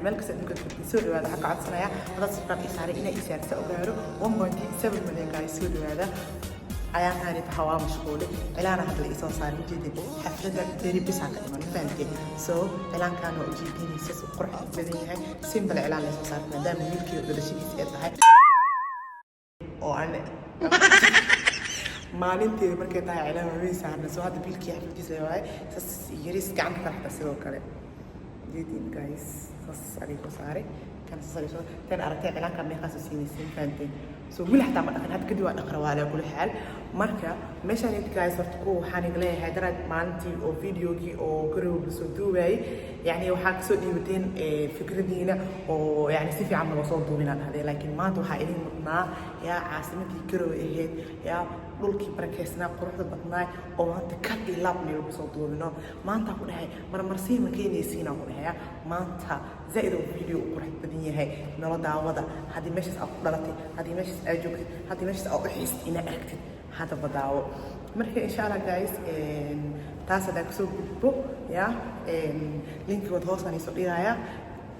ملك سألك سوري هذا حق عاد صنايع هذا صفر إسعاري إنا إسعار سأقاره 1.7 مليون guys سوري هذا ayaan tahay taxawaa mashquul ilaana hadda la isoo saaray jidid xaflada deeri bis aan ka dhiman faanti soo ilaankan oo jidinaysa si qurux badan yahay simple ilaan la soo saaray maadaama wiilkii dhalashadiisa ay tahay oo aan maalintii markay tahay ilaan way saarnaa soo hadda wiilkii xafladiisa waay sas yaris gacanta ka xata sidoo kale jidin guys sas ari ko saaray kan sas ari soo tan aragtay ilaankan meeqaas siinaysan faanti سو ولا حتى ما دخل هاد كدي وانا اقرا على كل حال marka meeshaan inta guys horta ku waxaan iga leeyahay darad maalintii oo videogi oo garow soo duubay yani waxa ka soo dhiibateen fikradiina oo yani si fiican loo soo duubinaan haday laakiin maanta waxa idin mudnaa yaa caasimadii garow ahayd yaa dhulkii barakeysnaa quruxda badnaa oo maanta ka ilaab meel ku soo duubino maanta ku dhahay marmarsiin ma keenaysiina ku dhahay maanta زائد الفيديو قرحت بدنيا هاي نلا دعوة هذه مش أقدرتي هذه مش أجوك هذه مش أحس إن أكتب هذا بدعوة مركي إن شاء الله جايز تاسع ده كسب بو يا لينك وتواصل عن سوريا يا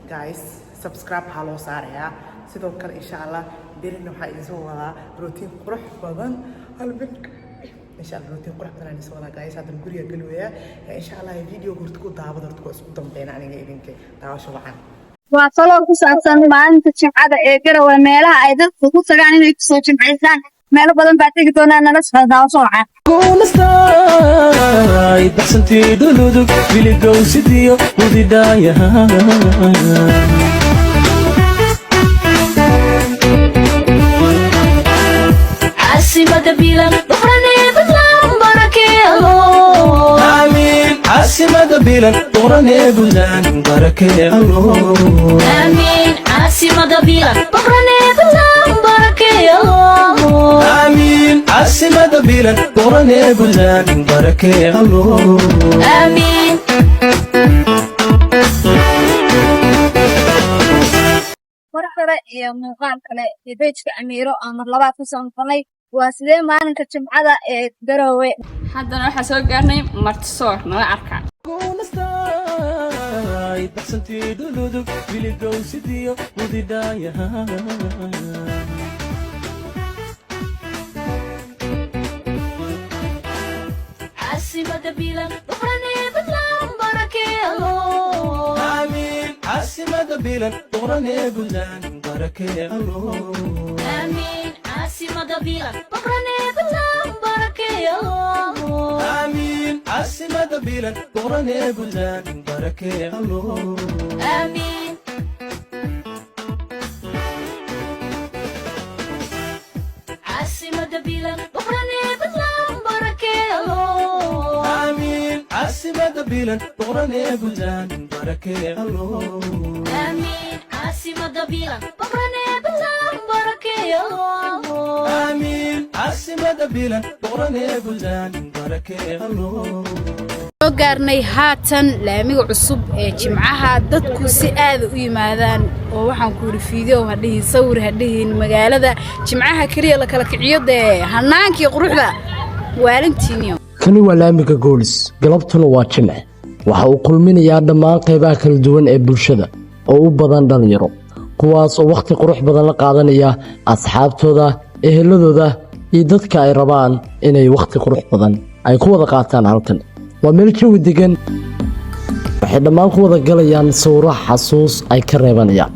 جايز سبسكرايب هالو صار يا سيدوكر إن شاء الله بيرنو حيزوها روتين قرح بدن هالبنك إن شاء الله روتين قرح بدن نسوي جايز هذا الجوري قلويا إن شاء الله الفيديو قرتكو دعوة درتكو اسمه بين عني إنك دعوة شو معنا وصلوا كسرتان ما أنت جمعة إيجرا وميلها أيضا فوق سجاني نكسر جمعة ميل بدن بعتك دونا أنا نسخة دعوة سرعة كون ستاي بسنتي دلودك بيلي جوسيديو ودي دايا عاصمة بيلان بحرني بطلان بركي الله آمين عاصمة بيلان بحرني بطلان بركي الله آمين عاصمة بيلان بحرني بطلان بركي الله آمين عاصمة بيلان بحرني بطلان بركي الله آمين مرحبا يا مقال كله يبيتك أميرو أمر لبعض كسرتاني واسدين ما أنت جمعة جروي haddana waxaa soo gaarnay martisoor nala arkaa كون ستاي بسنتي دلودك بيلي جوسيديو ودي دايا عاصمة بيلان بحرني بطلان بركي الله آمين عاصمة بيلان بحرني بطلان بركي الله آمين عاصمة بيلان بحرني بطلان بركي الله آمين عاصمة بيلان بحرني بطلان بركي الله آمين عاصمة بيلان بحرني بطلان بركي الله آمين عاصمة بيلان بحرني بطلان بركي الله آمين عاصمة بيلان بحرني بطلان بركي الله آمين عاصمة بيلان بحرني بطلان بركي الله soo gaarnay haatan laamiga cusub ee jimcaha dadku si aad u yimaadaan oo waxaan ku ri fiideo hadhiin sawir hadhiin magaalada jimcaha kaliya la kala kiciyo hanaankii quruxda waalintiiniyo kani waa laamiga goolis galabtuna waa jimce waxa uu kulminayaa dhammaan qaybaha kala duwan ee bulshada oo u badan dhalinyaro kuwaas oo waqti qurux badan la qaadanaya asxaabtooda eheladooda iyo dadka ay rabaan inay waqti qurux badan ay ku wada qaataan halkan waa meel jawi degan waxay dhammaan ku wada galayaan sawiro xasuus ay ka reebanayaan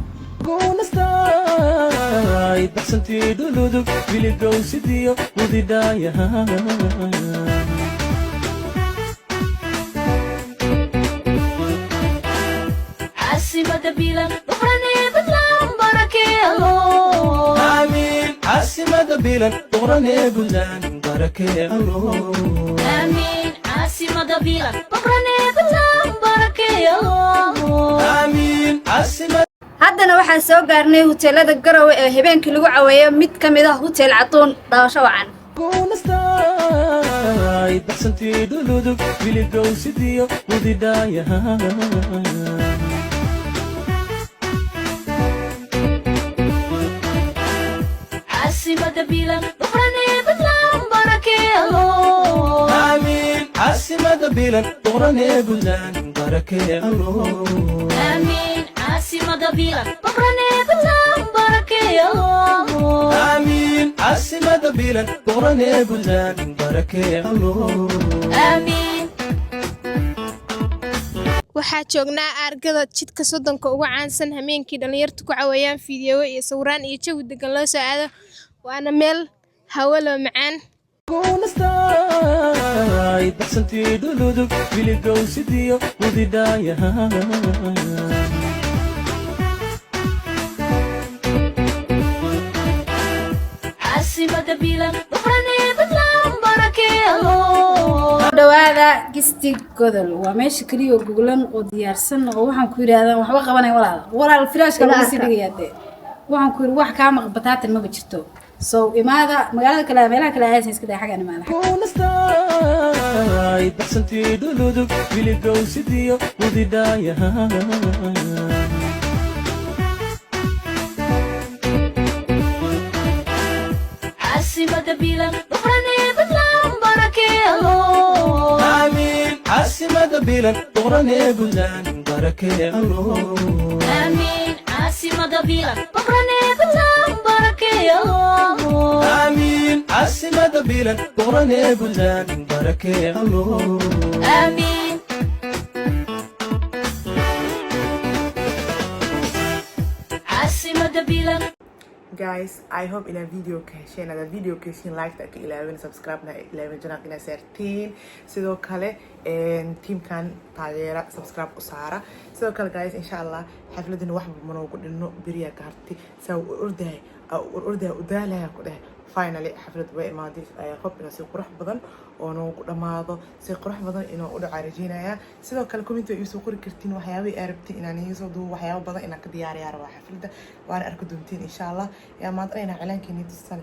كون ستاي بسنتي دلودك بيلي جوسيديو ودي دايا عاصمة بيلان بحرني بطلان بركي الله آمين عاصمة بيلان بحرني بطلان بركي الله آمين عاصمة بيلان بحرني بطلان بركي الله آمين عاصمة haddana waxaan soo gaarnay hoteelada garowe ee habeenkii lagu caweeyo mid ka mid ah hotel Catoon daawasho wacan كون ستاي بسنتي دلودك بيلي جوسيديو ودي دايا عاصمة بيلان بحرني بطلان بركي الله آمين عاصمة بيلان بحرني بطلان بركي الله آمين عاصمة bilan boqorane buntland barakeeyo آمين عاصمة بلاد بغراني بلدان بركة الله aamiin waxaa joognaa aargada jidka soddonka ugu caansan hameenkii dhalinyartu ku caweeyaan fiidiyowo iyo sawiraan iyo jawi degan loo soo aado waana meel hawo loo macaan كونستاي بسنتي دلودك بلي قوسديو ودي دايا caasimada bilan boqorane buntland barakeeyo dhawaada gisti godol waa meesha kaliya oo goglan oo diyaarsan oo waxaan ku yiraahdaa waxba qabanay walaal firaashka lagu sii dhigayaa waxaan ku yiri wax ka maqbataatan ma jirto soo imaada magaalada kale meelaha kale aysan iska xagan imaada كونستاي بسنتي دلودك بلي قوسديو ودي دايا caasimada bilan boqorane buntland barakeeyo آمين عاصمة بلاد بغراني بلدان بركة الله aamiin caasimada bilan boqorane buntland barakeeyo آمين عاصمة بلاد بغراني بلدان بركة الله aamiin caasimada bilan guys I hope in a video ka hesheen hada video ka hesheen like ta ka ilaawin subscribe na ilaawin channel ina saartiin sidoo kale teamkan taageera subscribe u saara sidoo kale guys insha Allah xafladan wax manoogu dhino biriya ka harti saw urday u daalaya ku dhahay finally xaflad way imaadis ay hope ina si qurux badan oo noogu dhamaado si qurux badan inoo u dhaca rajeenaya sidoo kale comment ay soo qori kartiin waxyaabaha ay rabtiin inaan idiin soo duubo waxyaabo badan inaan ka diyaariyo raba xafladda waana arki doontiin insha Allah yaa maanta ayna cilaankeeni tusan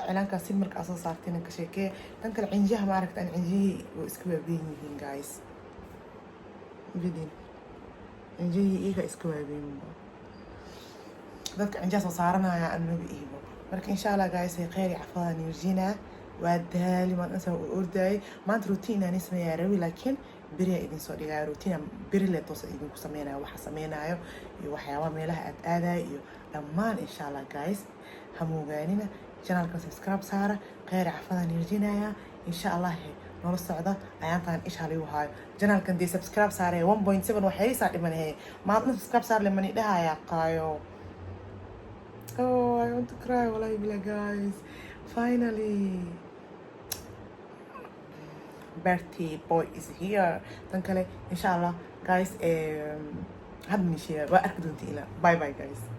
cilaanka si markaa soo saarteen ka sheekee tan kale cinjaha ma aragtaan cinjihii oo iska waaweyn yihiin guys cinjihii iyaga iska waaweyn dadka cinjaha soo saaranaya annaga iibo marka insha Allah guys ay khayr cafaan yirjina ودالي ما أنسى أرداي ما أنت روتين أنا اسمه يا روي لكن بري إذن صار لي روتين بري اللي توصل إذن كسمينا وحسمينا وحيوان ميلها أتأذى لما إن شاء الله guys همو جانينا channel سبسكرايب سارة غير عفوا نرجينا يا إن شاء الله هي نور الصعدة أيام طبعا إيش هالي وهاي channel كان دي سبسكرايب سارة 1.7 وحيي صار لمن هي ما أنت سبسكرايب سارة لمن يدها يا قايو oh I want to cry والله بلا guys finally birthday boy is here تنكلي إن شاء الله guys هذا من الشيء بأكد أنتي لا bye bye guys